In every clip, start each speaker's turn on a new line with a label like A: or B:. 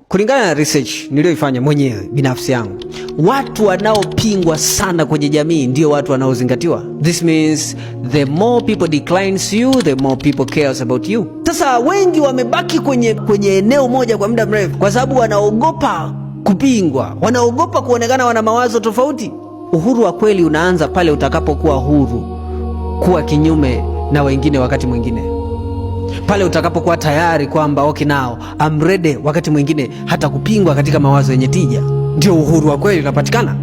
A: Kulingana na research niliyoifanya mwenyewe binafsi yangu, watu wanaopingwa sana kwenye jamii ndio watu wanaozingatiwa. This means the more people declines you, the more people cares about you. Sasa wengi wamebaki kwenye eneo moja kwa muda mrefu kwa sababu wanaogopa kupingwa, wanaogopa kuonekana wana mawazo tofauti. Uhuru wa kweli unaanza pale utakapokuwa huru kuwa kinyume na wengine wakati mwingine. Pale utakapokuwa tayari kwamba okay now I'm ready wakati mwingine hata kupingwa katika mawazo yenye tija, ndio uhuru wa kweli unapatikana.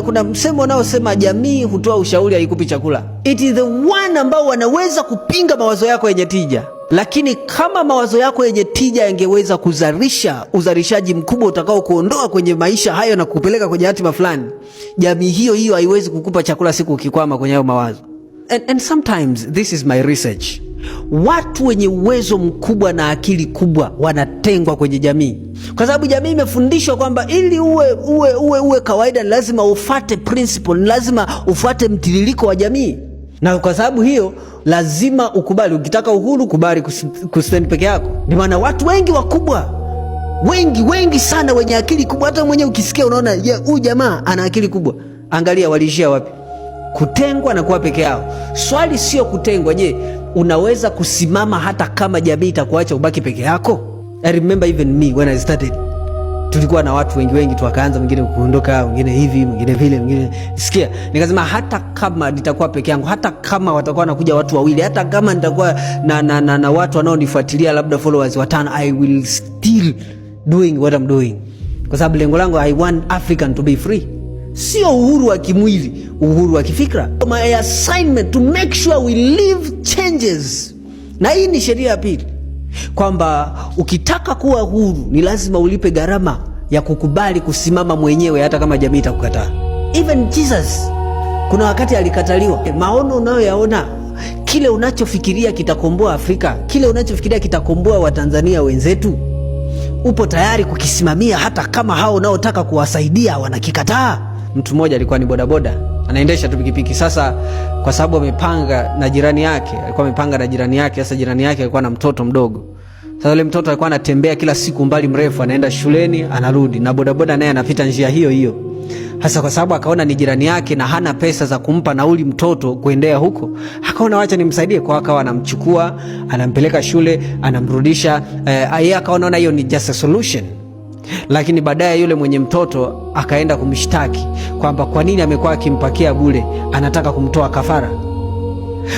A: Kuna msemo unaosema jamii hutoa ushauri haikupi chakula. It is the one ambao wanaweza kupinga mawazo yako yenye tija. Lakini kama mawazo yako yenye tija yangeweza kuzalisha uzalishaji mkubwa utakao kuondoa kwenye maisha hayo na kupeleka kwenye hatima fulani, jamii hiyo haiwezi kukupa chakula siku ukikwama kwenye hayo mawazo. And sometimes this is my research. Watu wenye uwezo mkubwa na akili kubwa wanatengwa kwenye jamii, kwa sababu jamii imefundishwa kwamba ili uwe kawaida lazima ufate principle, lazima ufate mtiririko wa jamii. Na kwa sababu hiyo lazima ukubali, ukitaka uhuru kubali kustand peke yako. Ni maana watu wengi wakubwa, wengi sana wenye akili kubwa, hata mwenye ukisikia unaona huyu jamaa ana akili kubwa, angalia waliishia wapi? Kutengwa na kuwa peke yao. Swali sio kutengwa, je, unaweza kusimama hata kama jamii itakuacha ubaki peke yako? I remember even me when I started, tulikuwa na watu wengi tukaanza, mwingine kuondoka, mwingine hivi, mwingine vile, mwingine sikia. Nikasema hata kama nitakuwa peke yangu, hata kama watakuwa nakuja watu wawili, hata kama nitakuwa na watu wanaonifuatilia labda followers 5, I will still doing what I'm doing, kwa sababu lengo langu I want African to be free. Sio uhuru wa kimwili, uhuru wa kifikra. My assignment to make sure we live changes. Na hii ni sheria ya pili, kwamba ukitaka kuwa huru ni lazima ulipe gharama ya kukubali kusimama mwenyewe hata kama jamii itakukataa. Even Jesus kuna wakati alikataliwa. Maono unayoyaona, kile unachofikiria kitakomboa Afrika, kile unachofikiria kitakomboa Watanzania wenzetu, upo tayari kukisimamia hata kama hao unaotaka kuwasaidia wanakikataa. Mtu mmoja alikuwa ni bodaboda, anaendesha tu pikipiki. Sasa kwa sababu amepanga na jirani yake, sasa jirani yake alikuwa na mtoto mdogo. Sasa yule mtoto alikuwa anatembea kila siku mbali mrefu, anaenda shuleni anarudi, na bodaboda naye anapita njia hiyo. Hasa kwa sababu akaona ni jirani yake na hana pesa za kumpa nauli mtoto kuendea huko, akaona wacha nimsaidie. Kwa akawa anamchukua, anampeleka shule, anamrudisha. Yeye akaona hiyo ni just a solution. Lakini baadaye yule mwenye mtoto akaenda kumshtaki kwamba kwa nini amekuwa akimpakia bure, anataka kumtoa kafara.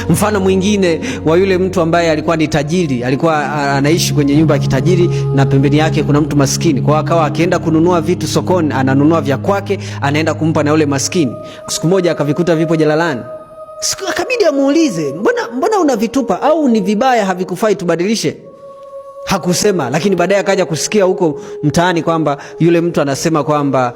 A: Mfano mwingine wa yule mtu ambaye alikuwa ni tajiri, alikuwa anaishi kwenye nyumba ya kitajiri na pembeni yake kuna mtu maskini. Kwa akawa akienda kununua vitu sokoni, ananunua vya kwake, anaenda kumpa na yule maskini. Siku moja akavikuta vipo jalalani. Akabidi amuulize, mbona unavitupa, au ni vibaya havikufai tubadilishe? Hakusema, lakini baadaye akaja kusikia huko mtaani kwamba yule mtu anasema kwamba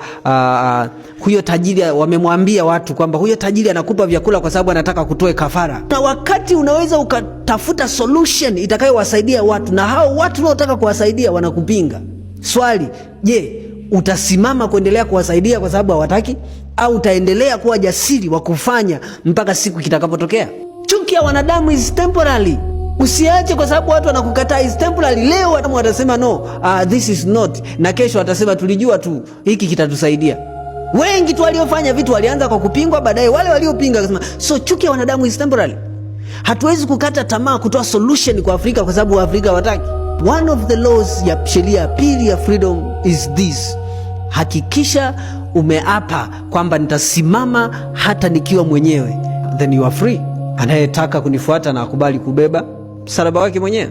A: huyo tajiri, wamemwambia watu kwamba huyo tajiri anakupa vyakula kwa sababu anataka kutoe kafara. Na wakati unaweza ukatafuta solution itakayowasaidia watu, na hao watu unaotaka kuwasaidia wanakupinga. Swali, je, utasimama kuendelea kuwasaidia kwa sababu hawataki, au utaendelea kuwa jasiri wa kufanya mpaka siku kitakapotokea? Chuki ya wanadamu is temporary. Usiache kwa sababu watu wanakukataa, is temporary. Leo watasema no, this is not, na kesho watasema tulijua tu hiki kitatusaidia. Wengi tu waliofanya vitu walianza kwa kupingwa, baadaye wale waliopinga wakasema. So chuki ya wanadamu is temporary. Hatuwezi kukata tamaa kutoa solution kwa Afrika kwa sababu Afrika hawataki. One of the laws ya sheria ya pili ya freedom is this: hakikisha umeapa kwamba nitasimama hata nikiwa mwenyewe, then you are free. Anayetaka kunifuata na akubali kubeba msalaba wake mwenyewe.